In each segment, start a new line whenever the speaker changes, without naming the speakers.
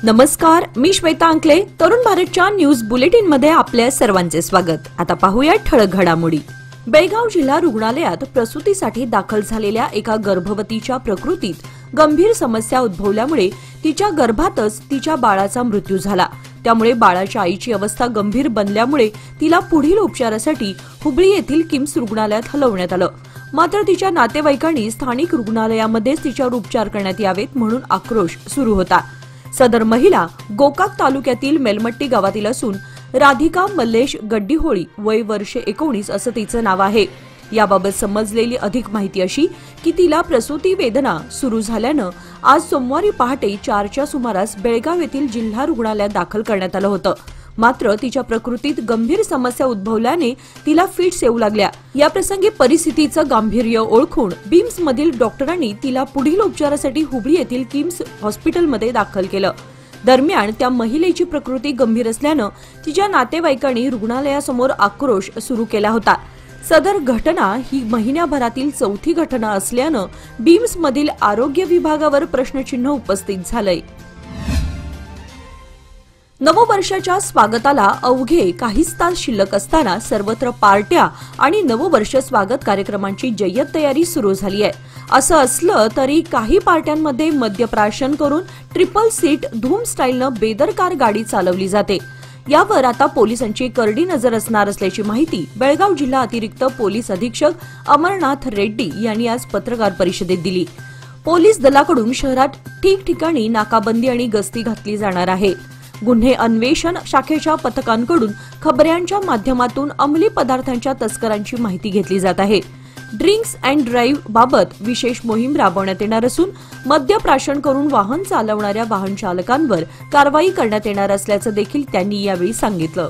नमस्कार, मी श्वेता अंकले. तरुण भारतच्या न्यूज बुलेटिन मध्ये आपल्या सर्वांचे स्वागत. आता पाहूया ठळक घडामोडी. बेळगाव जिल्हा रुग्णालयात प्रसूतीसाठी दाखल झालेल्या एका गर्भवतीच्या प्रकृतीत गंभीर समस्या उद्भवल्यामुळे तिच्या गर्भातच तिच्या बाळाचा मृत्यू झाला. त्यामुळे बाळाच्या आईची अवस्था गंभीर बनल्यामुळे तिला पुढील उपचारासाठी हुबळी येथील किम्स रुग्णालयात हलवण्यात आलं. मात्र तिच्या नातेवाईकांनी स्थानिक रुग्णालयामध्येच तिच्यावर उपचार करण्यात यावेत म्हणून आक्रोश सुरू होता. सदर महिला गोकाक तालुक्यातील मेलमट्टी गावातील असून राधिका मल्लेश गड्डीहोळी, वय वर्ष 19 असं तिचं नाव आहे. याबाबत समजलेली अधिक माहिती अशी की तिला प्रसूती वेदना सुरू झाल्यानं आज सोमवारी पहाटे 4च्या सुमारास बेळगाव येथील जिल्हा रुग्णालयात दाखल करण्यात आलं होतं. मात्र तिच्या प्रकृतीत गंभीर समस्या उद्भवल्याने तिला फिट्स येऊ लागल्या. याप्रसंगी परिस्थितीचं गांभीर्य ओळखून बीम्स मधील डॉक्टरांनी तिला पुढील उपचारासाठी हुबळी येथील किम्स हॉस्पिटलमध्ये दाखल केलं. दरम्यान त्या महिलेची प्रकृती गंभीर असल्यानं तिच्या नातेवाईकांनी रुग्णालयासमोर आक्रोश सुरू केला होता. सदर घटना ही महिन्याभरातील चौथी घटना असल्यानं बीम्स मधील आरोग्य विभागावर प्रश्नचिन्ह उपस्थित झालंय. नववर्षाच्या स्वागताला अवघे काहीच तास शिल्लक असताना सर्वत्र पार्ट्या आणि नववर्ष स्वागत कार्यक्रमांची जय्यत तयारी सुरू झाली आहे. असं असलं तरी काही पार्ट्यांमध्ये मद्यप्राशन करून ट्रिपल सीट धूम स्टाईलनं बेदरकार गाडी चालवली जाते. यावर आता पोलिसांची करडी नजर असणार असल्याची माहिती बेळगाव जिल्हा अतिरिक्त पोलीस अधीक्षक अमरनाथ रेड्डी यांनी आज पत्रकार परिषदेत दिली. पोलीस दलाकडून शहरात ठिकठिकाणी नाकाबंदी आणि गस्ती घातली जाणार आहे. गुन्हे अन्वेषण शाखेच्या पथकांकडून खबऱ्यांच्या माध्यमातून अंमली पदार्थांच्या तस्करांची माहिती घेतली जात आहे. ड्रिंक्स अँड ड्राईव्ह बाबत विशेष मोहीम राबवण्यात येणार असून मद्यप्राशन करून वाहन चालवणाऱ्या वाहन चालकांवर कारवाई करण्यात येणार असल्याचं देखील त्यांनी यावेळी सांगितलं.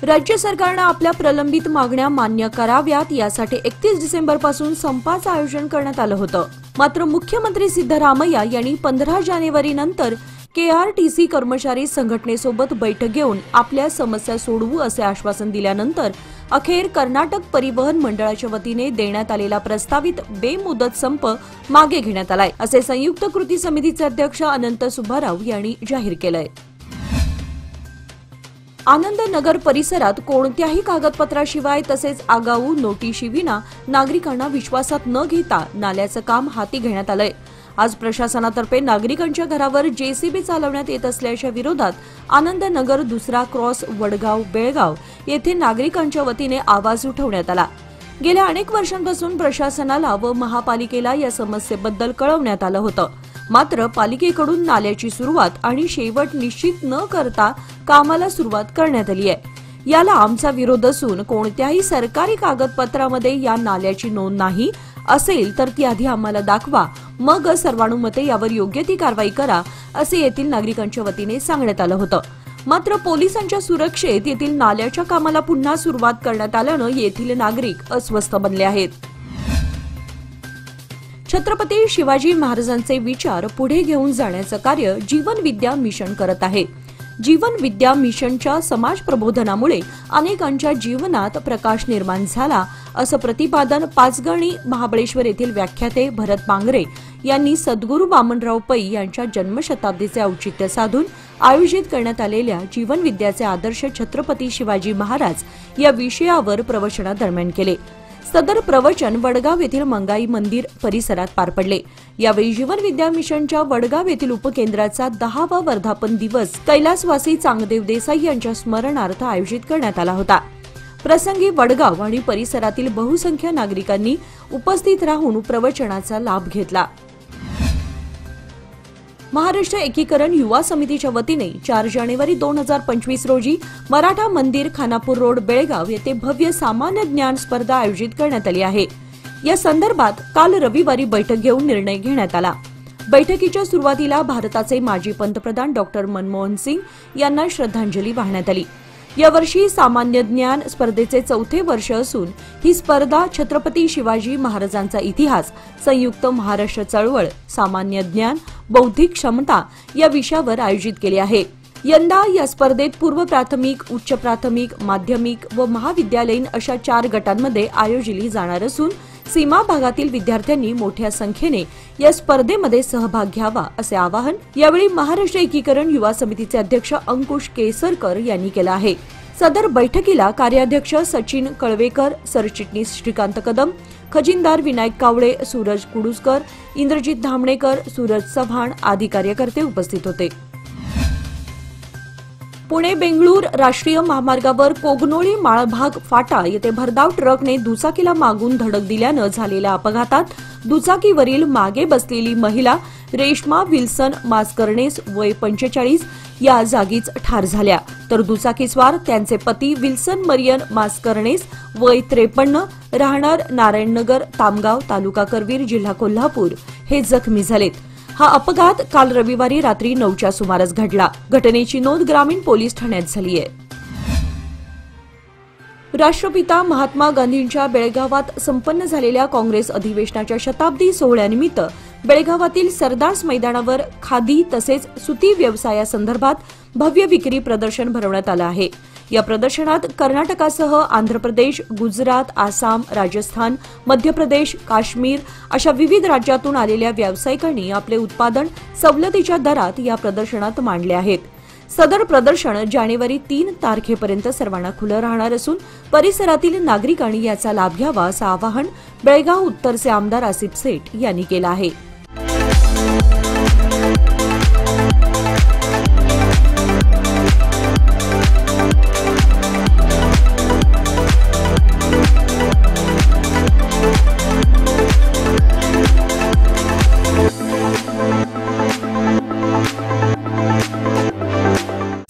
राज्य सरकारनं आपल्या प्रलंबित मागण्या मान्य कराव्यात यासाठी 31 डिसेंबरपासून संपाचं आयोजन करण्यात आलं होतं. मात्र मुख्यमंत्री सिद्धरामय्या यांनी 15 जानेवारीनंतर केआरटीसी कर्मचारी संघटनेसोबत बैठक घेऊन आपल्या समस्या सोडवू असे आश्वासन दिल्यानंतर अखेर कर्नाटक परिवहन मंडळाच्या वतीने देण्यात आलेला प्रस्तावित बेमुदत संप मागे घेण्यात आलाय, असे संयुक्त कृती समितीचे अध्यक्ष अनंत सुब्बाराव यांनी जाहीर केलंय. आनंद नगर परिसरात कोणत्याही कागदपत्राशिवाय तसेच आगाऊ नोटीशीविना नागरिकांना विश्वासात न घेता नाल्याचं काम हाती घेण्यात आलंय. आज प्रशासनातर्फे नागरिकांच्या घरावर जेसीबी चालवण्यात येत असल्याच्या विरोधात आनंद नगर दुसरा क्रॉस वडगाव बेळगाव येथे नागरिकांच्या वतीने आवाज उठवण्यात आला. गेल्या अनेक वर्षांपासून प्रशासनाला व महापालिकेला या समस्येबद्दल कळवण्यात आलं होतं. मात्र पालिकेकडून नाल्याची सुरुवात आणि शेवट निश्चित न करता कामाला सुरुवात करण्यात आली आहे. याला आमचा विरोध असून कोणत्याही सरकारी कागदपत्रामध्ये या नाल्याची नोंद नाही असेल तर ती आधी आम्हाला दाखवा, मग सर्वानुमते यावर योग्य ती कारवाई करा, असे येथील नागरिकांच्या वतीने सांगण्यात आलं होतं. मात्र पोलिसांच्या सुरक्षेत येथील नाल्याच्या कामाला पुन्हा सुरुवात करण्यात आल्यानं येथील नागरिक अस्वस्थ बनले आहेत. छत्रपती शिवाजी महाराजांचे विचार पुढे घेऊन जाण्याचं कार्य जीवन विद्या मिशन करत आहे. जीवन विद्या मिशनच्या समाज प्रबोधनामुळे अनेकांच्या जीवनात प्रकाश निर्माण झाला, असं प्रतिपादन पाचगणी महाबळेश्वर येथील व्याख्याते भरत पांगरे यांनी सद्गुरू वामनराव पै यांच्या जन्मशताब्दीचे औचित्य साधून आयोजित करण्यात आलेल्या जीवन विद्याचे आदर्श छत्रपती शिवाजी महाराज या विषयावर प्रवचनादरम्यान केले. सदर प्रवचन वडगाव येथील मंगाई मंदिर परिसरात पार पडले. यावेळी जीवन विद्या मिशनच्या वडगाव येथील उपकेंद्राचा 10वा वर्धापन दिवस कैलासवासी चांगदेव देसाई यांच्या स्मरणार्थ आयोजित करण्यात आला होता. प्रसंगी वडगाव आणि परिसरातील बहुसंख्य नागरिकांनी उपस्थित राहून प्रवचनाचा लाभ घेतला. महाराष्ट्र एकीकरण युवा समितीच्या वतीने 4 जानेवारी 2025 रोजी मराठा मंदिर खानापूर रोड बेळगाव येथे भव्य सामान्य ज्ञान स्पर्धा आयोजित करण्यात आली आहे. या संदर्भात काल रविवारी बैठक घेऊन निर्णय घेण्यात आला. बैठकीच्या सुरुवातीला भारताचे माजी पंतप्रधान डॉक्टर मनमोहन सिंग यांना श्रद्धांजली वाहण्यात आली. यावर्षी सामान्य ज्ञान स्पर्धेचे 4थे वर्ष असून ही स्पर्धा छत्रपती शिवाजी महाराजांचा इतिहास, संयुक्त महाराष्ट्र चळवळ, सामान्य ज्ञान, बौद्धिक क्षमता या विषयावर आयोजित केली आहे. यंदा या स्पर्धेत पूर्व प्राथमिक, उच्च प्राथमिक, माध्यमिक व महाविद्यालयीन अशा 4 गटांमध्ये आयोजिली जाणार असून सीमा भागातील विद्यार्थ्यांनी मोठ्या संख्येने या स्पर्धेमध्ये सहभाग घ्यावा असे आवाहन यावेळी महाराष्ट्र एकीकरण युवा समितीचे अध्यक्ष अंकुश केसरकर यांनी केलं आहे। सदर बैठकीला कार्याध्यक्ष सचिन कळवेकर, सरचिटणीस श्रीकांत कदम, खजिनदार विनायक कावळे, सूरज कुडुसकर, इंद्रजित धामणेकर, सूरज चव्हाण आदी कार्यकर्ते उपस्थित होते। पुणे बेंगळूर राष्ट्रीय महामार्गावर कोगनोळी माळभाग फाटा येथे भरधाव ट्रकने दुचाकीला मागून धडक दिल्यानं झालेल्या अपघातात दुचाकीवरील मागे बसलेली महिला रेश्मा विल्सन मास्करनेस वय 45 या जागीच ठार झाल्या, तर दुचाकीस्वार त्यांचे पती विल्सन मरियन मास्करनेस वय 53 राहणार नारायणनगर तामगाव तालुका करवीर जिल्हा कोल्हापूर हे जखमी झालेत। हा अपघात काल रविवारी रात्री 9च्या सुमारास घडला। घटनेची नोंद ग्रामीण पोलीस ठाण्यात झाली आहे। राष्ट्रपिता महात्मा गांधींच्या बेळगावात संपन्न झालेल्या काँग्रेस अधिवेशनाच्या शताब्दी सोहळ्यानिमित्त बेळगावातील सरदार्स मैदानावर खादी तसेच सुती व्यवसायासंदर्भात भव्य विक्री प्रदर्शन भरवण्यात आलं आहे। या प्रदर्शनात कर्नाटकासह आंध्र प्रदेश, गुजरात, आसाम, राजस्थान, मध्य प्रदेश, काश्मीर अशा विविध राज्यातून आलेल्या व्यावसायिकांनी आपले उत्पादन सवलतीच्या दरात या प्रदर्शनात मांडले आहेत। सदर प्रदर्शन जानेवारी 3 तारखेपर्यंत सर्वांना खुलं राहणार असून परिसरातील नागरिकांनी याचा लाभ घ्यावा असं आवाहन बेळगाव उत्तरचे आमदार आसिफ सेठ यांनी केलं आहे।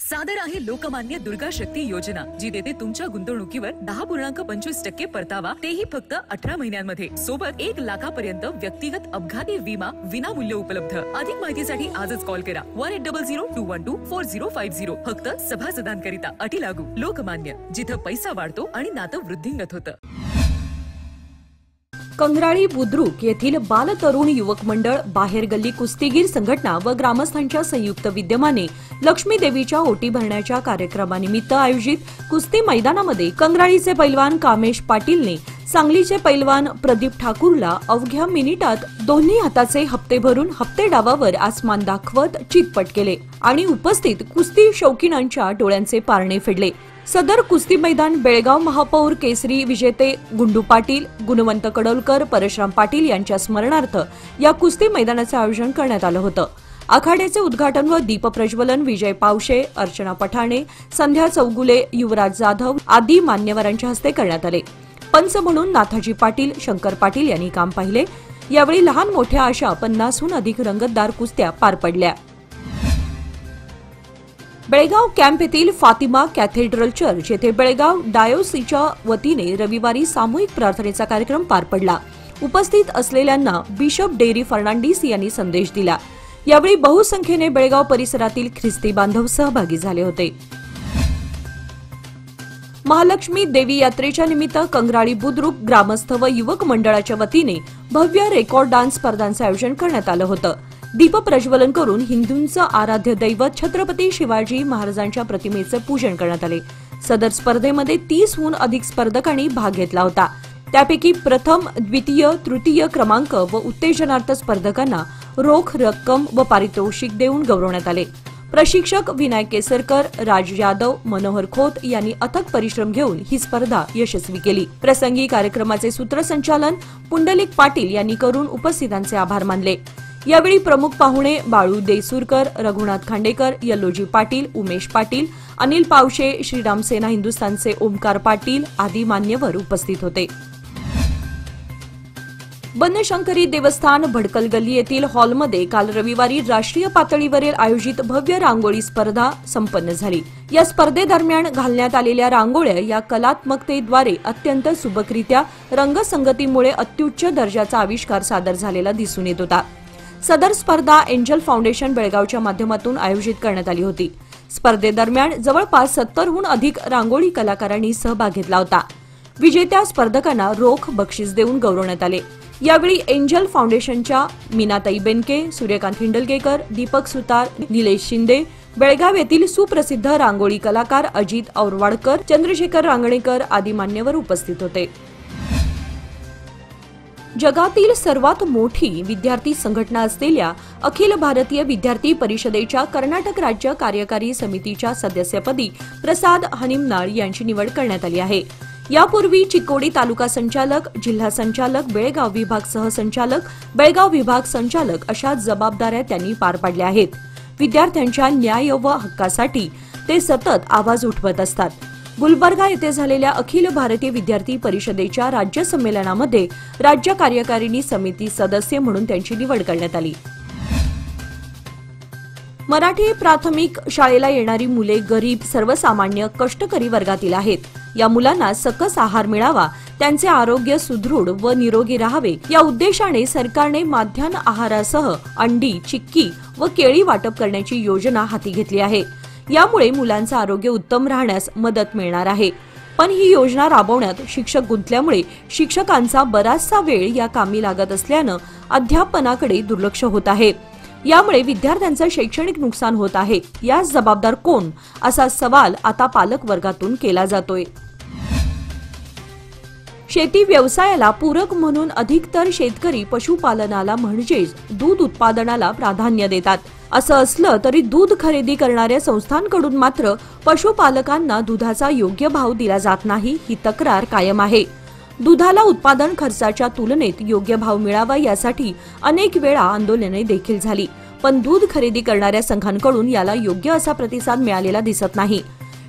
सादर आहे लोकमान्य दुर्गा शक्ती योजना, जी देते तुमच्या गुंतवणुकीवर 10.25% परतावा, तेही फक्त 18 महिन्यांमध्ये। सोबत 1 लाखापर्यंत व्यक्तिगत अपघाती विमा विनामूल्य उपलब्ध। अधिक माहितीसाठी आजच कॉल करा 1800-212-4050। फक्त सभासदांकरिता, अटी लागू। लोकमान्य, जिथं पैसा वाढतो आणि नातं वृद्धिंगत होतं।
कंगराळी बुद्रुक येथील बाल तरुण युवक मंडळ, बाहेर गल्ली कुस्तीगीर संघटना व ग्रामस्थांच्या संयुक्त विद्यमाने लक्ष्मी देवीच्या ओटी भरण्याच्या कार्यक्रमानिमित्त आयोजित कुस्ती मैदानामध्ये कंगराळीचे पैलवान कामेश पाटीलने सांगलीचे पैलवान प्रदीप ठाकूरला अवघ्या मिनिटात दोन्ही हाताचे हप्ते भरून हप्ते डावावर आसमान दाखवत चितपट केले आणि उपस्थित कुस्ती शौकीनांच्या डोळ्यांचे पारणे फेडले। सदर कुस्ती मैदान बेळगाव महापौर केसरी विजेते गुंडू पाटील, गुणवंत कडोलकर, परशुराम पाटील यांच्या स्मरणार्थ या कुस्ती मैदानाचे आयोजन करण्यात आलं होतं। आखाड्याचे उद्घाटन व दीपप्रज्वलन विजय पावशे, अर्चना पठाणे, संध्या चौगुले, युवराज जाधव आदी मान्यवरांच्या हस्ते करण्यात आले। पंच म्हणून नाथाजी पाटील, शंकर पाटील यांनी काम पाहिले। यावेळी लहान मोठ्या अशा 50हून अधिक रंगतदार कुस्त्या पार पडल्या। बेळगाव कॅम्प येथील फातिमा कॅथेड्रल चर्च येथे बेळगाव डायोसीच्या वतीने रविवारी सामूहिक प्रार्थनेचा कार्यक्रम पार पडला। उपस्थित असलेल्यांना बिशप डेरी फर्नांडिस यांनी संदेश दिला। यावेळी बहुसंख्येने बेळगाव परिसरातील ख्रिस्ती बांधव सहभागी झाले होते। महालक्ष्मी देवी यात्रेच्या निमित्त कंगराळी बुद्रुक ग्रामस्थ व युवक मंडळाच्या वतीने भव्य रेकॉर्ड डान्स स्पर्धांचे आयोजन करण्यात आलं होतं। दीपप्रज्वलन करून हिंदूंचं आराध्य दैवत छत्रपती शिवाजी महाराजांच्या प्रतिमेचे पूजन करण्यात आले। सदर स्पर्धेमध्ये 30हून अधिक स्पर्धकांनी भाग घेतला होता। त्यापैकी प्रथम, द्वितीय, तृतीय क्रमांक व उत्तेजनार्थ स्पर्धकांना रोख रक्कम व पारितोषिक देऊन गौरवण्यात आले। प्रशिक्षक विनायक केसरकर, राज यादव, मनोहर खोत यांनी अथक परिश्रम घेऊन ही स्पर्धा यशस्वी केली। प्रसंगी कार्यक्रमाचे सूत्रसंचालन पुंडलिक पाटील यांनी करून उपस्थितांचे आभार मानले। यावेळी प्रमुख पाहुणे बाळू देसूरकर, रघुनाथ खांडेकर, यल्लोजी पाटील, उमेश पाटील, अनिल पावशे, श्रीराम सेना हिंदुस्थानचे ओमकार पाटील आदी मान्यवर उपस्थित होते। बनशंकरी देवस्थान भडकल गल्ली येथील हॉलमध्ये काल रविवारी राष्ट्रीय पातळीवरील आयोजित भव्य रांगोळी स्पर्धा संपन्न झाली। या स्पर्धेदरम्यान घालण्यात आलेल्या रांगोळ्या या कलात्मकतेद्वारे अत्यंत सुबकरित्या रंगसंगतीमुळे अत्युच्च दर्जाचा आविष्कार सादर झालेला दिसून येत होता। सदर स्पर्धा एंजल फाउंडेशन बेळगावच्या माध्यमातून आयोजित करण्यात आली होती। स्पर्धेदरम्यान जवळपास 70हून अधिक रांगोळी कलाकारांनी सहभाग घेतला होता। विजेत्या स्पर्धकांना रोख बक्षीस देऊन गौरवण्यात आले। यावेळी एंजल फाउंडेशनच्या मीनाताई बेनके, सूर्यकांत हिंडलगेकर, दीपक सुतार, निलेश शिंदे, बेळगाव येथील सुप्रसिद्ध रांगोळी कलाकार अजित औरवाडकर, चंद्रशेखर रांगणेकर आदी मान्यवर उपस्थित होते। जगातील सर्वात मोठी विद्यार्थी संघटना असलेल्या अखिल भारतीय विद्यार्थी परिषदेच्या कर्नाटक राज्य कार्यकारी समितीच्या सदस्यपदी प्रसाद हनिमनाळ यांची निवड करण्यात आली आहे। यापूर्वी चिकोडी तालुका संचालक, जिल्हा संचालक, बेळगाव विभाग सहसंचालक, बेळगाव विभाग संचालक अशा जबाबदाऱ्या त्यांनी पार पाडल्या आहेत। विद्यार्थ्यांच्या न्याय व हक्कासाठी ते सतत आवाज उठवत असतात। गुलबर्गा येथे झालेल्या अखिल भारतीय विद्यार्थी परिषदेच्या राज्य संमेलनामध्ये राज्य कार्यकारिणी समिती सदस्य म्हणून त्यांची निवड करण्यात आली। मराठी प्राथमिक शाळेला येणारी मुले गरीब, सर्वसामान्य, कष्टकरी वर्गातील आहेत। या मुलांना सकस आहार मिळावा, त्यांचे आरोग्य सुदृढ व निरोगी राहावे या उद्देशाने सरकारने माध्यान्ह आहारासह अंडी, चिक्की व केळी वाटप करण्याची योजना हाती घेतली आहे। यामुळे मुलांचे आरोग्य उत्तम राहण्यास मदत मिळणार आहे। पण ही योजना राबवण्यात शिक्षक गुंतल्यामुळे शिक्षकांचा बराचसा वेळ या कामी लागत असल्याने अध्यापनाकडे दुर्लक्ष होत आहे। यामुळे विद्यार्थ्यांचे शैक्षणिक नुकसान होत आहे। यास जबाबदार कोण असा सवाल आता पालक वर्गातून केला जातोय। शेती व्यवसायाला पूरक म्हणून अधिकतर शेतकरी पशुपालनाला म्हणजेच दूध उत्पादनाला प्राधान्य देतात। असं असलं तरी दूध खरेदी करणाऱ्या संस्थांकडून मात्र पशुपालकांना दुधाचा योग्य भाव दिला जात नाही, ही तक्रार कायम आहे। दुधाला उत्पादन खर्चाच्या तुलनेत योग्य भाव मिळावा यासाठी अनेक वेळा आंदोलने देखील झाली, पण दूध खरेदी करणाऱ्या संघांकडून याला योग्य असा प्रतिसाद मिळालेला दिसत नाही।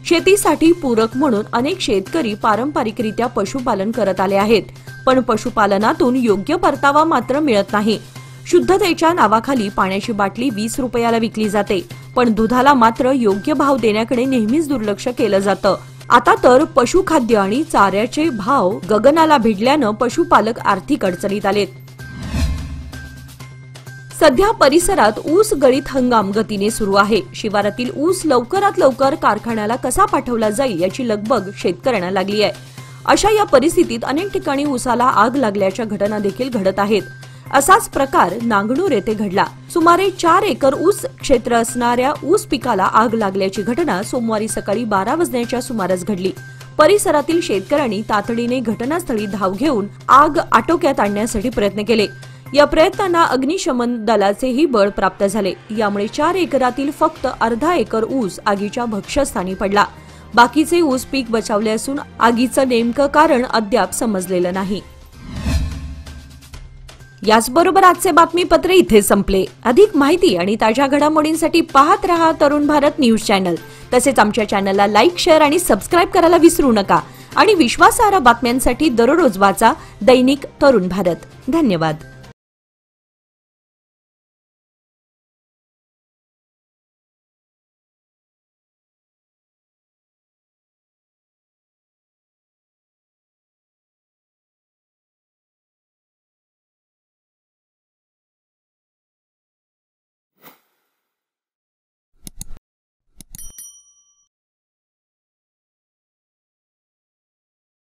शेतीसाठी पूरक म्हणून अनेक शेतकरी पारंपरिकरित्या पशुपालन करत आले आहेत, पण पशुपालनातून योग्य परतावा मात्र मिळत नाही। शुद्धतेच्या नावाखाली पाण्याची बाटली 20 रुपयाला विकली जाते, पण दुधाला मात्र योग्य भाव देण्याकडे नेहमीच दुर्लक्ष केलं जातं। आता तर पशुखाद्य आणि चाऱ्याचे भाव गगनाला भिडल्यानं पशुपालक आर्थिक अडचणीत आलेत। सध्या परिसरात ऊस गळीत हंगाम गतीने सुरू आहे। शिवारातील ऊस लवकरात लवकर कारखान्याला कसा पाठवला जाईल याची लगबग शेतकऱ्यांना लागली आहे। अशा या परिस्थितीत अनेक ठिकाणी ऊसाला आग लागल्याच्या घटना देखील घडत आहेत। असाच प्रकार नांगणूर येथे घडला। सुमारे 4 एकर ऊस क्षेत्र असणाऱ्या ऊस पिकाला आग लागल्याची घटना सोमवारी सकाळी 12 वाजण्याच्या सुमारास घडली। परिसरातील शेतकऱ्यांनी तातडीने घटनास्थळी धाव घेऊन आग आटोक्यात आणण्यासाठी प्रयत्न केले। या प्रयत्नांना अग्निशमन दलाचेही बळ प्राप्त झाले। यामुळे 4 एकरातील फक्त अर्धा एकर ऊस आगीच्या भक्ष्यस्थानी पडला। बाकीचे ऊस पीक बचावले असून आगीचं नेमकं कारण अद्याप समजलेलं नाही। याचबरोबर आजचे बातमीपत्र इथे संपले। अधिक माहिती आणि ताज्या घडामोडींसाठी पाहत रहा तरुण भारत न्यूज चॅनल। तसेच आमच्या चॅनलला लाईक, शेअर आणि सबस्क्राईब करायला विसरू नका। आणि विश्वासार्ह बातम्यांसाठी दररोज वाचा दैनिक तरुण भारत। धन्यवाद।